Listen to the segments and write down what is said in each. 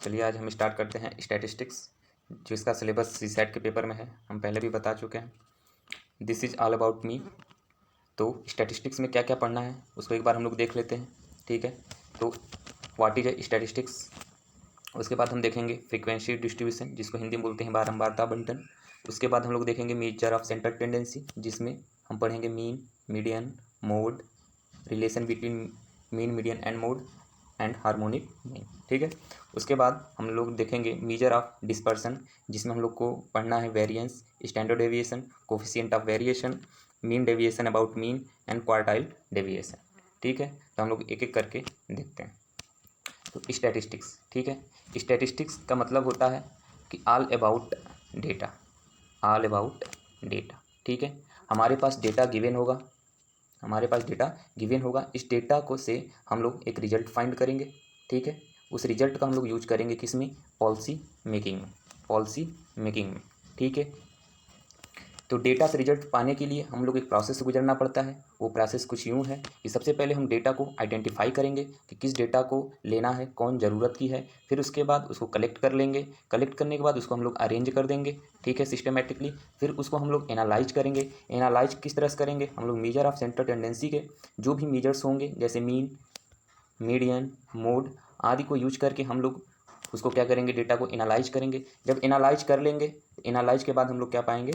चलिए आज हम स्टार्ट करते हैं स्टैटिस्टिक्स, जो इसका सिलेबस सीसैट के पेपर में है। हम पहले भी बता चुके हैं। This is all about me. तो स्टैटिस्टिक्स में क्या क्या पढ़ना है उसको एक बार हम लोग देख लेते हैं, ठीक है। तो व्हाट इज ए स्टैटिस्टिक्स, उसके बाद हम देखेंगे फ्रीक्वेंसी डिस्ट्रीब्यूशन, जिसको हिंदी में बोलते हैं बारंबारता बंटन। उसके बाद हम लोग देखेंगे मेजर ऑफ सेंटर टेंडेंसी, जिसमें हम पढ़ेंगे mean, median, mode, relation between mean, median and mode and harmonic mean, ठीक है। उसके बाद हम लोग देखेंगे मेजर ऑफ डिस्पर्सन, जिसमें हम लोग को पढ़ना है variance, standard deviation, coefficient of variation, mean deviation about mean and quartile deviation, ठीक है। तो हम लोग एक एक करके देखते हैं। तो स्टैटिस्टिक्स, ठीक है। स्टैटिस्टिक्स का मतलब होता है कि all about data, all about data, ठीक है। हमारे पास डेटा गिवन होगा, हमारे पास डेटा गिवन होगा। इस डेटा को से हम लोग एक रिजल्ट फाइंड करेंगे, ठीक है। उस रिजल्ट का हम लोग यूज करेंगे किस में, पॉलिसी मेकिंग में, पॉलिसी मेकिंग में, ठीक है। तो डेटा से रिजल्ट पाने के लिए हम लोग एक प्रोसेस से गुजरना पड़ता है। वो प्रोसेस कुछ यूँ है कि सबसे पहले हम डेटा को आइडेंटिफाई करेंगे कि किस डेटा को लेना है, कौन ज़रूरत की है। फिर उसके बाद उसको कलेक्ट कर लेंगे, कलेक्ट करने के बाद उसको हम लोग अरेंज कर देंगे, ठीक है, सिस्टमेटिकली। फिर उसको हम लोग एनालाइज करेंगे। एनालाइज किस तरह से करेंगे, हम लोग मेजर ऑफ सेंटर टेंडेंसी के जो भी मेजर्स होंगे, जैसे मीन, मीडियन, मोड आदि को यूज करके हम लोग उसको क्या करेंगे, डेटा को एनालाइज करेंगे। जब एनालाइज कर लेंगे, एनालाइज के बाद हम लोग क्या पाएंगे,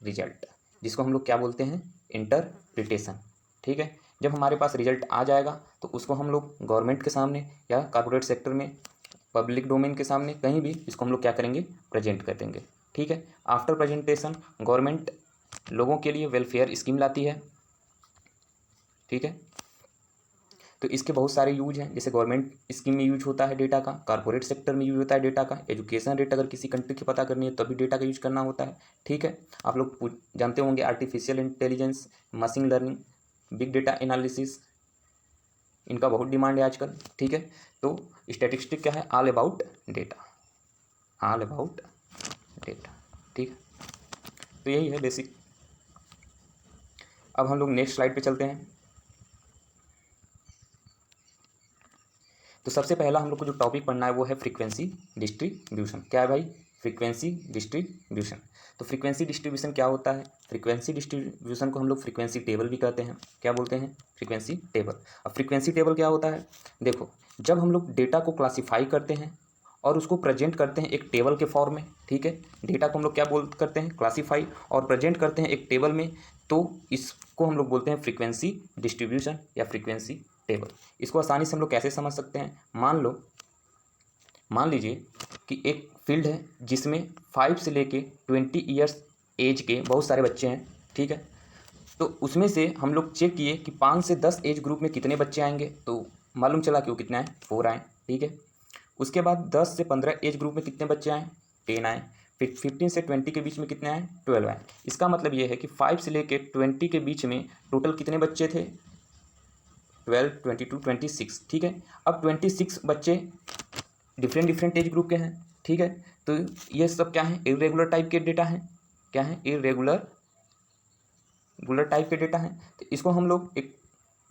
रिजल्ट, जिसको हम लोग क्या बोलते हैं, इंटरप्रिटेशन, ठीक है। जब हमारे पास रिजल्ट आ जाएगा तो उसको हम लोग गवर्नमेंट के सामने या कॉर्पोरेट सेक्टर में, पब्लिक डोमेन के सामने, कहीं भी इसको हम लोग क्या करेंगे, प्रेजेंट कर देंगे, ठीक है। आफ्टर प्रेजेंटेशन गवर्नमेंट लोगों के लिए वेलफेयर स्कीम लाती है, ठीक है। तो इसके बहुत सारे यूज हैं, जैसे गवर्नमेंट स्कीम में यूज होता है डेटा का, कॉर्पोरेट सेक्टर में यूज होता है डेटा का, एजुकेशन रेट अगर किसी कंट्री की पता करनी है तभी डेटा का यूज करना होता है, ठीक है। आप लोग जानते होंगे artificial intelligence, machine learning, big data analysis, इनका बहुत डिमांड है आजकल, ठीक है। तो स्टैटिस्टिक क्या है, all about data, all about data, ठीक है। तो यही है बेसिक। अब हम लोग नेक्स्ट स्लाइड पे चलते हैं। तो सबसे पहला हम लोग को जो टॉपिक पढ़ना है वो है फ्रीक्वेंसी डिस्ट्रीब्यूशन। क्या है भाई, फ्रीक्वेंसी डिस्ट्रीब्यूशन। तो फ्रीक्वेंसी डिस्ट्रीब्यूशन क्या होता है, फ्रीक्वेंसी डिस्ट्रीब्यूशन को हम लोग फ्रीक्वेंसी टेबल भी कहते हैं। क्या बोलते हैं, फ्रीक्वेंसी टेबल। अब फ्रीक्वेंसी टेबल क्या होता है, देखो, जब हम लोग डेटा को क्लासीफाई करते हैं और उसको प्रेजेंट करते हैं एक टेबल के फॉर्म में, ठीक है। डेटा को हम लोग क्या करते हैं, क्लासीफाई और प्रेजेंट करते हैं एक टेबल में, तो इसको हम लोग बोलते हैं फ्रीक्वेंसी डिस्ट्रीब्यूशन या फ्रीक्वेंसी टेबल। इसको आसानी से हम लोग कैसे समझ सकते हैं, मान लीजिए कि एक फील्ड है जिसमें 5 से लेके 20 ईयर्स एज के बहुत सारे बच्चे हैं, ठीक है। तो उसमें से हम लोग चेक किए कि 5 से 10 एज ग्रुप में कितने बच्चे आएंगे, तो मालूम चला कि वो कितना है, 4 आए, ठीक है। उसके बाद 10 से 15 एज ग्रुप में कितने बच्चे आए, 10 आए। फिर 15 से 20 के बीच में कितने आए, 12 आए। इसका मतलब ये है कि 5 से लेके 20 के बीच में टोटल कितने बच्चे थे, 12, 22, 26, ठीक है। अब 26 बच्चे डिफरेंट एज ग्रुप के हैं, ठीक है। तो ये सब क्या है, इरेगुलर टाइप के डेटा हैं, क्या है, इरेगुलर टाइप के डेटा हैं। तो इसको हम लोग एक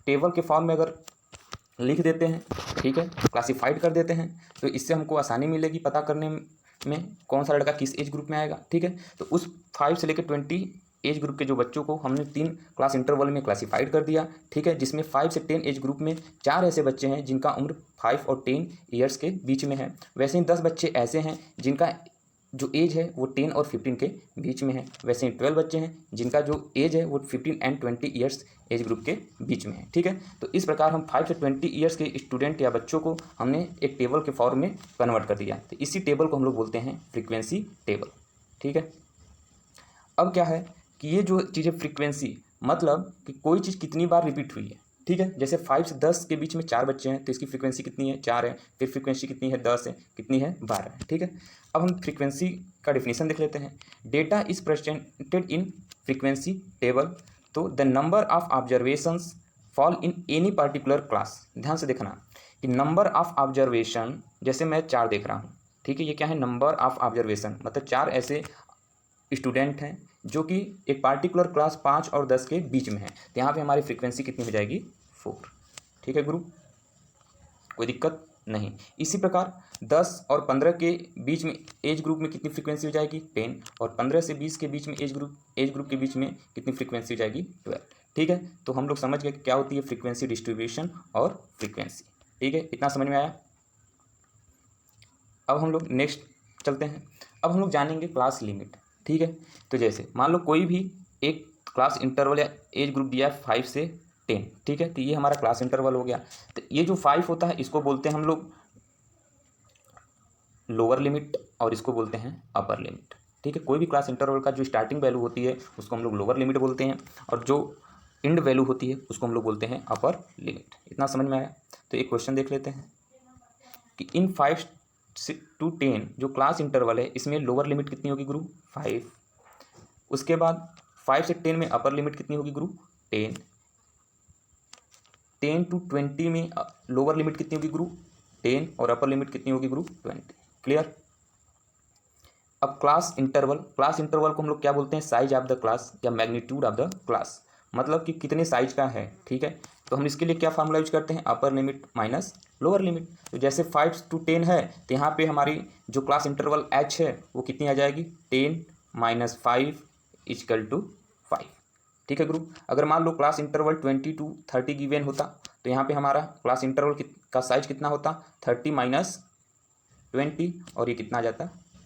टेबल के फॉर्म में अगर लिख देते हैं, ठीक है, क्लासिफाइड कर देते हैं, तो इससे हमको आसानी मिलेगी पता करने में कौन सा लड़का किस एज ग्रुप में आएगा, ठीक है। तो उस 5 से लेकर 20 एज ग्रुप के जो बच्चों को हमने 3 क्लास इंटरवल में क्लासिफाइड कर दिया, ठीक है, जिसमें 5 से 10 एज ग्रुप में 4 ऐसे बच्चे हैं जिनका उम्र 5 और 10 ईयर्स के बीच में है। वैसे ही 10 बच्चे ऐसे हैं जिनका जो एज है वो 10 और 15 के बीच में है। वैसे ही 12 बच्चे हैं जिनका जो एज है वो 15 एंड 20 ईयर्स एज ग्रुप के बीच में है, ठीक है। तो इस प्रकार हम 5 से 20 ईयर्स के स्टूडेंट या बच्चों को हमने एक टेबल के फॉर्म में कन्वर्ट कर दिया। तो इसी टेबल को हम लोग बोलते हैं फ्रीक्वेंसी टेबल, ठीक है। अब क्या है कि ये जो चीज़ें फ्रीक्वेंसी मतलब कि कोई चीज़ कितनी बार रिपीट हुई है, ठीक है। जैसे 5 से 10 के बीच में 4 बच्चे हैं तो इसकी फ्रीक्वेंसी कितनी है, 4 है। फिर फ्रीक्वेंसी कितनी है, 10 है। कितनी है, 12 है, ठीक है। अब हम फ्रीक्वेंसी का डिफिनीशन देख लेते हैं। Data is presented in frequency table, तो the number of observations fall in any particular class. ध्यान से देखना कि नंबर ऑफ ऑब्जर्वेशन, जैसे मैं 4 देख रहा हूँ, ठीक है, ये क्या है, नंबर ऑफ ऑब्जर्वेशन, मतलब 4 ऐसे स्टूडेंट हैं जो कि एक पार्टिकुलर क्लास 5 और 10 के बीच में है। तो यहाँ पे हमारी फ्रीक्वेंसी कितनी हो जाएगी, 4, ठीक है ग्रुप, कोई दिक्कत। नहीं। इसी प्रकार 10 और 15 के बीच में एज ग्रुप में कितनी फ्रीक्वेंसी हो जाएगी 10, और 15 से 20 के बीच में एज ग्रुप के बीच में कितनी फ्रीक्वेंसी हो जाएगी 12। ठीक है, तो हम लोग समझ गए क्या होती है फ्रीक्वेंसी डिस्ट्रीब्यूशन और फ्रीक्वेंसी। ठीक है, इतना समझ में आया। अब हम लोग नेक्स्ट चलते हैं। अब हम लोग जानेंगे क्लास लिमिट। ठीक है, तो जैसे मान लो कोई भी एक क्लास इंटरवल या एज ग्रुप दिया है 5 से 10। ठीक है, तो ये हमारा क्लास इंटरवल हो गया। तो ये जो 5 होता है इसको बोलते हैं हम लोग लोअर लिमिट और इसको बोलते हैं अपर लिमिट। ठीक है, कोई भी क्लास इंटरवल का जो स्टार्टिंग वैल्यू होती है उसको हम लोग लोअर लिमिट बोलते हैं, और जो एंड वैल्यू होती है उसको हम लोग बोलते हैं अपर लिमिट। इतना समझ में आया। तो एक क्वेश्चन देख लेते हैं कि इन 5 to 10 जो क्लास इंटरवल है इसमें लोअर लिमिट कितनी होगी गुरु 5। उसके बाद 5 से 10 में अपर लिमिट कितनी होगी गुरु 10। 10 to 20 में लोअर लिमिट कितनी होगी गुरु 10, और अपर लिमिट कितनी होगी गुरु 20। क्लियर। अब क्लास इंटरवल को हम लोग क्या बोलते हैं साइज ऑफ द क्लास या मैग्नीट्यूड ऑफ द क्लास, मतलब कि कितने साइज का है। ठीक है, तो हम इसके लिए क्या फार्मूला यूज करते हैं अपर लिमिट माइनस लोअर लिमिट। तो जैसे 5 to 10 है तो यहाँ पे हमारी जो क्लास इंटरवल एच है वो कितनी आ जाएगी 10 - 5 = 5। ठीक है ग्रुप। अगर मान लो क्लास इंटरवल 20 to 30 गिवन होता तो यहाँ पे हमारा क्लास इंटरवल का साइज कितना होता 30 - 20, और ये कितना आ जाता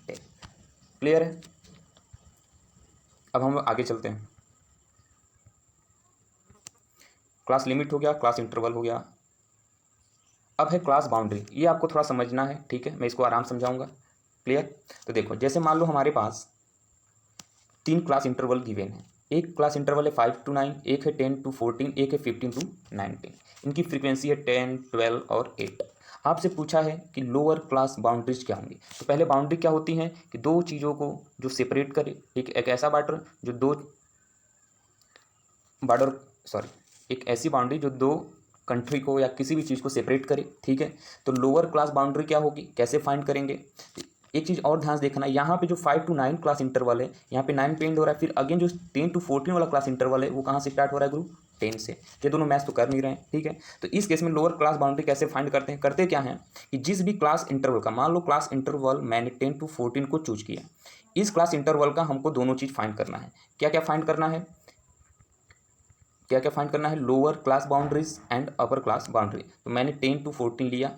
10। क्लियर है। अब हम आगे चलते हैं। क्लास लिमिट हो गया, क्लास इंटरवल हो गया। अब है क्लास बाउंड्री। ये आपको थोड़ा समझना है। ठीक है, मैं इसको आराम समझाऊंगा। क्लियर। तो देखो जैसे मान लो हमारे पास 3 क्लास इंटरवल गिवन है। एक क्लास इंटरवल है 5 to 9, एक है 10 to 14, एक है 15 to 19। इनकी फ्रीक्वेंसी है 10, 12 और 8। आपसे पूछा है कि लोअर क्लास बाउंड्रीज क्या होंगी। तो पहले बाउंड्री क्या होती है कि दो चीज़ों को जो सेपरेट करे। एक ऐसा बॉर्डर जो दो बॉर्डर सॉरी एक ऐसी बाउंड्री जो दो कंट्री को या किसी भी चीज़ को सेपरेट करे। ठीक है, तो लोअर क्लास बाउंड्री क्या होगी, कैसे फाइंड करेंगे। एक चीज़ और ध्यान से देखना, यहाँ पे जो 5 to 9 क्लास इंटरवल है यहाँ पे 9 पे एंड हो रहा है। फिर अगेन जो 10 to 14 वाला क्लास इंटरवल है वो कहाँ से स्टार्ट हो रहा है ग्रुप 10 से। ये दोनों मैच तो कर नहीं रहे हैं। ठीक है, तो इस केस में लोअर क्लास बाउंड्री कैसे फाइंड करते हैं, करते क्या है कि जिस भी क्लास इंटरवल का, मान लो क्लास इंटरवल मैंने 10 to 14 को चूज किया, इस क्लास इंटरवल का हमको दोनों चीज़ फाइंड करना है। क्या क्या फाइंड करना है, क्या क्या फाइंड करना है, lower class boundaries and upper class boundary. तो मैंने 10 to 14 लिया।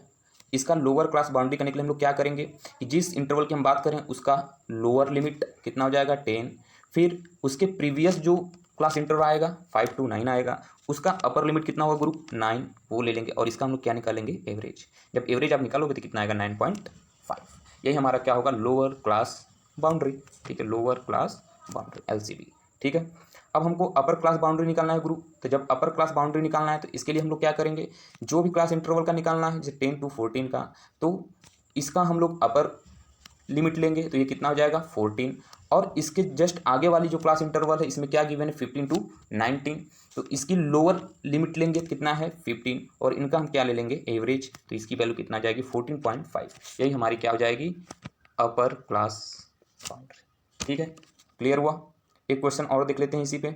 इसका लोअर क्लास बाउंड्री करने के लिए हम लोग क्या करेंगे कि जिस इंटरवल की हम बात करें उसका लोअर लिमिट कितना हो जाएगा 10, फिर उसके प्रीवियस जो क्लास इंटरवल आएगा 5 to 9 आएगा, उसका अपर लिमिट कितना होगा ग्रुप 9, वो ले लेंगे, और इसका हम लोग क्या निकालेंगे एवरेज। जब एवरेज आप निकालोगे तो कितना आएगा 9.5। यही हमारा क्या होगा लोअर क्लास बाउंड्री। ठीक है, लोअर क्लास बाउंड्री LCB। ठीक है, अब हमको अपर क्लास बाउंड्री निकालना है ग्रुप। तो जब अपर क्लास बाउंड्री निकालना है तो इसके लिए हम लोग क्या करेंगे, जो भी क्लास इंटरवल का निकालना है जैसे 10 to 14 का, तो इसका हम लोग अपर लिमिट लेंगे तो ये कितना हो जाएगा 14, और इसके जस्ट आगे वाली जो क्लास इंटरवल है इसमें क्या गिवन है 15 to 19, तो इसकी लोअर लिमिट लेंगे कितना है 15, और इनका हम क्या ले लेंगे एवरेज, तो इसकी वैल्यू कितना आ जाएगी 14.5। यही हमारी क्या हो जाएगी अपर क्लास बाउंड्री। ठीक है, क्लियर हुआ। एक क्वेश्चन और देख लेते हैं इसी पे।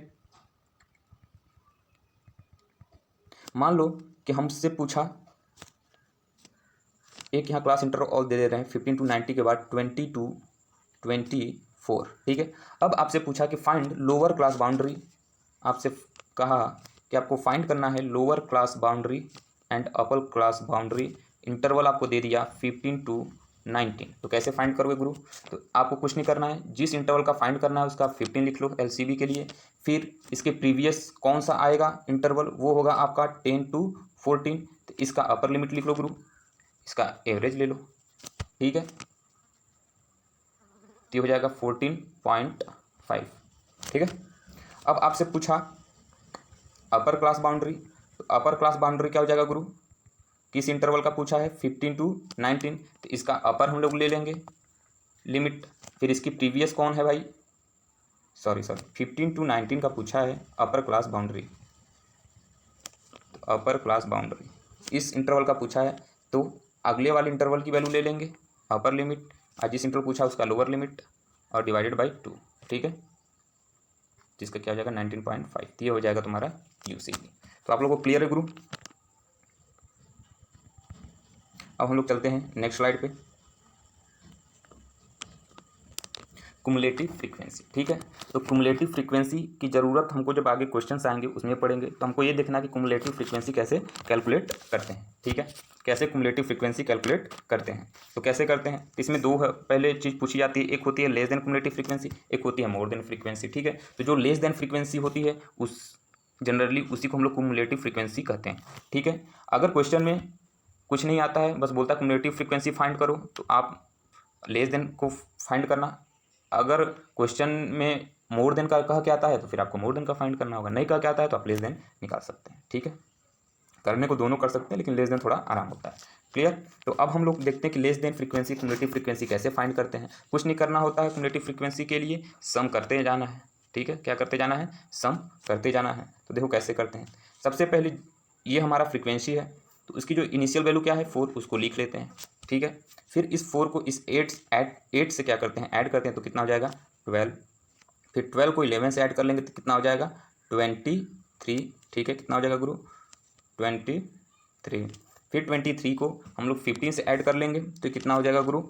मान लो कि हमसे पूछा, एक यहाँ क्लास इंटरवल और दे रहे हैं 15 to 90 के बाद 20 to 24। ठीक है, अब आपसे पूछा कि फाइंड लोअर क्लास बाउंड्री। आपसे कहा कि आपको फाइंड करना है lower class boundary and upper class boundary. Interval आपको दे दिया 15 to 19, तो कैसे फाइंड करोगे गुरु। तो आपको कुछ नहीं करना है, जिस इंटरवल का फाइंड करना है उसका 15 लिख लो LCB के लिए, फिर इसके प्रीवियस कौन सा आएगा इंटरवल वो होगा आपका 10 to 14, तो इसका अपर लिमिट लिख लो गुरु, इसका एवरेज ले लो। ठीक है, तो हो जाएगा 14.5। ठीक है, अब आपसे पूछा अपर क्लास बाउंड्री, तो अपर क्लास बाउंड्री क्या हो जाएगा गुरु, किस इंटरवल का पूछा है 15 to 19, तो इसका अपर हम लोग ले लेंगे लिमिट, फिर इसकी प्रीवियस कौन है भाई, सॉरी 15 to 19 का पूछा है अपर क्लास बाउंड्री, तो अपर क्लास बाउंड्री इस इंटरवल का पूछा है, तो अगले वाले इंटरवल की वैल्यू ले लेंगे अपर लिमिट, और जिस इंटरवल पूछा उसका लोअर लिमिट और डिवाइडेड बाई 2। ठीक है, जिसका क्या हो जाएगा 19.5, ये हो जाएगा तुम्हारा UCB। तो आप लोगों को क्लियर है ग्रुप। अब हम लोग चलते हैं नेक्स्ट स्लाइड पे, कुमुलेटिव फ्रीक्वेंसी। ठीक है, तो कुमुलेटिव फ्रीक्वेंसी की ज़रूरत हमको जब आगे क्वेश्चंस आएंगे उसमें पढ़ेंगे, तो हमको ये देखना कि कुमुलेटिव फ्रीक्वेंसी कैसे कैलकुलेट करते हैं। ठीक है, कैसे कुमुलेटिव फ्रीक्वेंसी कैलकुलेट करते हैं, तो कैसे करते हैं, इसमें दो है, पहले चीज़ पूछी जाती है, एक होती है लेस देन कुमुलेटिव फ्रीक्वेंसी, एक होती है मोर देन फ्रीक्वेंसी। ठीक है, तो जो लेस देन फ्रीक्वेंसी होती है उस जनरली उसी को हम लोग कुमुलेटिव फ्रीक्वेंसी कहते हैं। ठीक है, अगर क्वेश्चन में कुछ नहीं आता है, बस बोलता है कुमुलेटिव फ्रीक्वेंसी फाइंड करो, तो आप लेस देन को फाइंड करना। अगर क्वेश्चन में मोर देन का कह के आता है तो फिर आपको मोर देन का फाइंड करना होगा, नहीं कह के आता है तो आप लेस देन निकाल सकते हैं। ठीक है, करने को दोनों कर सकते हैं, लेकिन लेस देन थोड़ा आराम होता है। क्लियर, तो अब हम लोग देखते हैं कि less than frequency cumulative frequency कैसे फाइंड करते हैं। कुछ नहीं करना होता है कुमुलेटिव फ्रीक्वेंसी के लिए, सम करते जाना है। ठीक है, क्या करते जाना है, सम करते जाना है। तो देखो कैसे करते हैं, सबसे पहले ये हमारा फ्रीक्वेंसी है, तो इसकी जो इनिशियल वैल्यू क्या है 4, उसको लिख लेते हैं। ठीक है, फिर इस 4 को इस 8 से क्या करते हैं, ऐड करते हैं, तो कितना हो जाएगा 12। फिर 12 को 11 से ऐड कर लेंगे तो कितना हो जाएगा 23। ठीक है, कितना हो जाएगा गुरु 23। फिर 23 को हम लोग 15 से ऐड कर लेंगे तो कितना हो जाएगा गुरु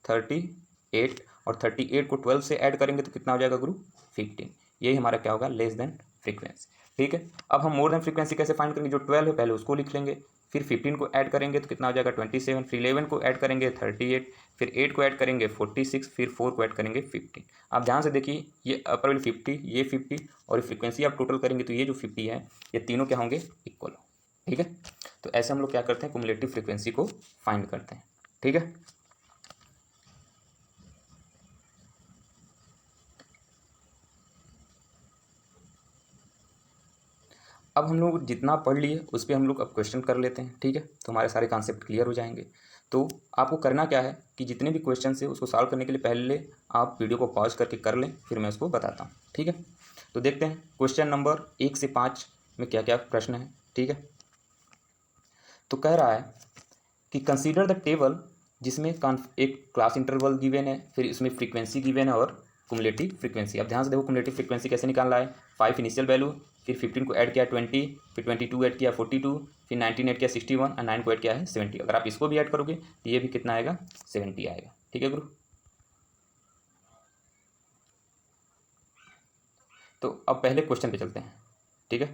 38, और 38 को 12 से ऐड करेंगे तो कितना हो जाएगा गुरु 15। यही हमारा क्या होगा लेस देन फ्रीक्वेंसी। ठीक है, अब हम मोर देन फ्रीक्वेंसी कैसे फाइंड करेंगे, जो 12 है पहले उसको लिख लेंगे, फिर 15 को ऐड करेंगे तो कितना हो जाएगा 27, फिर 11 को ऐड करेंगे 38, फिर 8 को ऐड करेंगे 46, फिर 4 को ऐड करेंगे 15। आप ध्यान से देखिए, ये अपर वाली 50, ये 50 और फ्रीक्वेंसी आप टोटल करेंगे तो ये जो 50 है ये तीनों क्या होंगे इक्वल। ठीक है, तो ऐसे हम लोग क्या करते हैं कुमुलेटिव फ्रीक्वेंसी को फाइंड करते हैं। ठीक है, अब हम लोग जितना पढ़ लिए उस पर हम लोग अब क्वेश्चन कर लेते हैं। ठीक है, तो हमारे सारे कॉन्सेप्ट क्लियर हो जाएंगे। तो आपको करना क्या है कि जितने भी क्वेश्चन है उसको सॉल्व करने के लिए पहले आप वीडियो को पॉज करके कर लें, फिर मैं उसको बताता हूँ। ठीक है, तो देखते हैं क्वेश्चन नंबर 1 से 5 में क्या क्या प्रश्न है। ठीक है, तो कह रहा है कि कंसीडर द टेबल, जिसमें एक क्लास इंटरवल गिवन है, फिर इसमें फ्रीक्वेंसी गिवन है और कुमुलेटिव फ्रीक्वेंसी। अब ध्यान से देखो कुमुलेटिव फ्रीक्वेंसी कैसे निकालना है, 5 इनिशियल वैल्यू, फिर 15 को ऐड किया 20, फिर 22 ऐड किया 42, फिर 19 ऐड किया 61 और 9 को ऐड किया है 70। अगर आप इसको भी ऐड करोगे तो ये भी कितना आएगा 70 आएगा। ठीक है गुरु, तो अब पहले क्वेश्चन पे चलते हैं। ठीक है,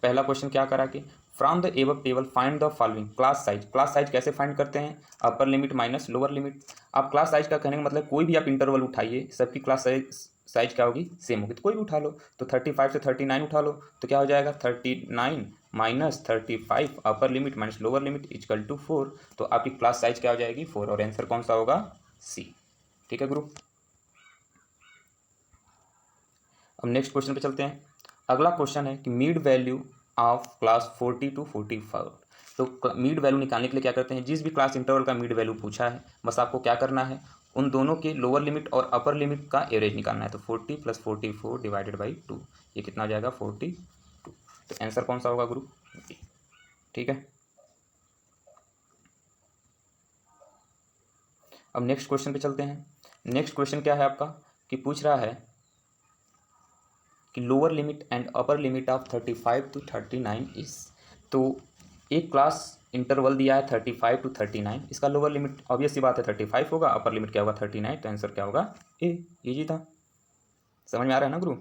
पहला क्वेश्चन क्या करा कि from the above table find the following class size. Class size कैसे फाइंड करते हैं, अपर लिमिट माइनस लोअर लिमिट। आप क्लास साइज का कहने का मतलब कोई भी आप इंटरवल उठाइए, सबकी क्लास साइज क्या होगी सेम होगी, तो कोई भी उठा लो, तो 35 से 39 उठा लो तो क्या हो जाएगा 39 minus 35 upper limit minus lower limit equal to 4। तो आपकी क्लास साइज क्या हो जाएगी 4, और आंसर कौन सा होगा सी। ठीक है गुरु, अब नेक्स्ट क्वेश्चन पे चलते हैं। अगला क्वेश्चन है कि mid value of class 40 to 45। तो मीड वैल्यू निकालने के लिए क्या करते हैं, जिस भी क्लास इंटरवल का मीड वैल्यू पूछा है बस आपको क्या करना है, उन दोनों के लोअर लिमिट और अपर लिमिट का एवरेज निकालना है। तो 40 + 44 डिवाइडेड बाई 2, ये कितना हो जाएगा 42। तो आंसर कौन सा होगा गुरु बी। ठीक है, अब नेक्स्ट क्वेश्चन पे चलते हैं। नेक्स्ट क्वेश्चन क्या है आपका कि पूछ रहा है कि lower limit and upper limit of 35 to 39 is. तो एक क्लास इंटरवल दिया है 35 टू 39, इसका लोअर लिमिट ऑब्वियस सी बात है 35 होगा, अपर लिमिट क्या होगा 39, तो आंसर क्या होगा ए। इजी था, समझ में आ रहा है ना गुरु।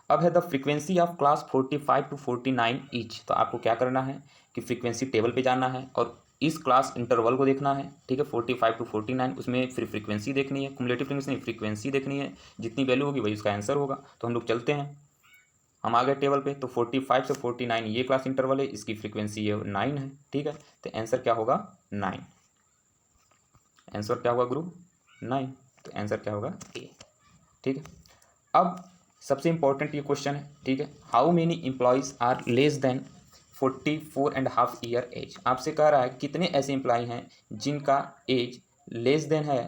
अब है the frequency of class 45 to 49 each. तो आपको क्या करना है कि फ्रीक्वेंसी टेबल पे जाना है और इस क्लास इंटरवल को देखना है। ठीक है, 45 टू 49, उसमें फिर फ्रीक्वेंसी देखनी है, कुमुलेटिव फ्रीक्वेंसी नहीं फ्रीक्वेंसी देखनी है, जितनी वैल्यू होगी वही उसका आंसर होगा। तो हम लोग चलते हैं, हम आ गए टेबल पे, तो 45 से 49 ये क्लास इंटरवल है, इसकी फ्रीक्वेंसी ये 9 है। ठीक है, तो आंसर क्या होगा 9। आंसर क्या होगा गुरु 9, तो आंसर क्या होगा ए। ठीक है, अब सबसे इंपॉर्टेंट ये क्वेश्चन है। ठीक है, how many employees are less than 44.5 year age. आपसे कह रहा है कितने ऐसे एम्प्लॉय हैं जिनका एज लेस देन है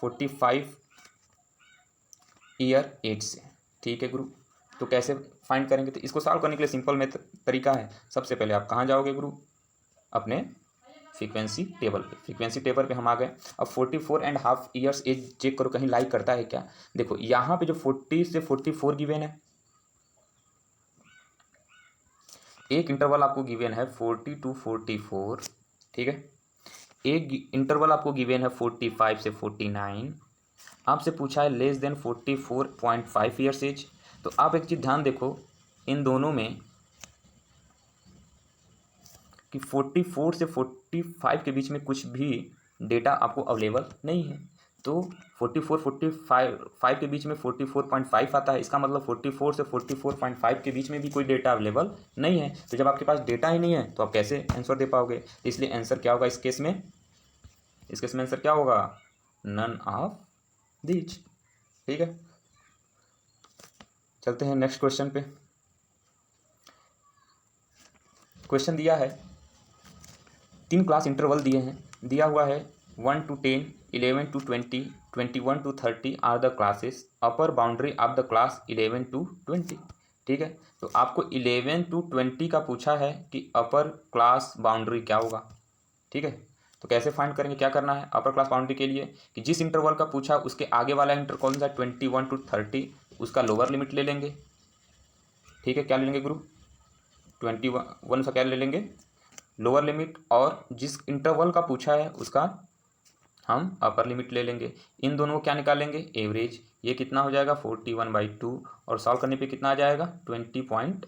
45 ईयर एज से। ठीक है गुरु, तो कैसे फाइंड करेंगे, तो इसको सॉल्व करने के लिए सिंपल में तरीका है। सबसे पहले आप कहाँ जाओगे गुरु, अपने फ्रीक्वेंसी टेबल पे। फ्रीक्वेंसी टेबल पे हम आ गए। अब 44.5 ईयर्स एज चेक करो कहीं लाइक करता है क्या। देखो यहाँ पे जो 40 से 44 गिवन है, एक इंटरवल आपको गिवन है 40 to 44, ठीक है। एक इंटरवल आपको गिवन है 45 से 49। आपसे पूछा है लेस देन 44.5 ईयर्स एज। तो आप एक चीज़ ध्यान देखो इन दोनों में कि 44 से 45 के बीच में कुछ भी डेटा आपको अवेलेबल नहीं है। तो 45 के बीच में 44.5 आता है, इसका मतलब 44 से 44.5 के बीच में भी कोई डेटा अवेलेबल नहीं है। तो जब आपके पास डेटा ही नहीं है तो आप कैसे आंसर दे पाओगे? इसलिए आंसर क्या होगा इस केस में? इस केस में आंसर क्या होगा? नन ऑफ दीज, ठीक है। चलते हैं नेक्स्ट क्वेश्चन पे। क्वेश्चन दिया है 3 क्लास इंटरवल दिए हैं, दिया हुआ है 1 to 10, 11 to 20, 21 to 30 are the classes, upper boundary of the class 11 to 20, ठीक है। तो आपको 11 to 20 का पूछा है कि अपर क्लास बाउंड्री क्या होगा, ठीक है। तो कैसे फाइंड करेंगे, क्या करना है अपर क्लास बाउंड्री के लिए कि जिस इंटरवल का पूछा उसके आगे वाला इंटर कौन सा 21 to 30, उसका लोअर लिमिट ले लेंगे, ठीक है। क्या ले लेंगे गुरु? 21 सा क्या ले लेंगे? लोअर लिमिट, और जिस इंटरवल का पूछा है उसका हम अपर लिमिट ले लेंगे। इन दोनों को क्या निकालेंगे? एवरेज। ये कितना हो जाएगा? 41/2, और सॉल्व करने पे कितना आ जाएगा? 20.8,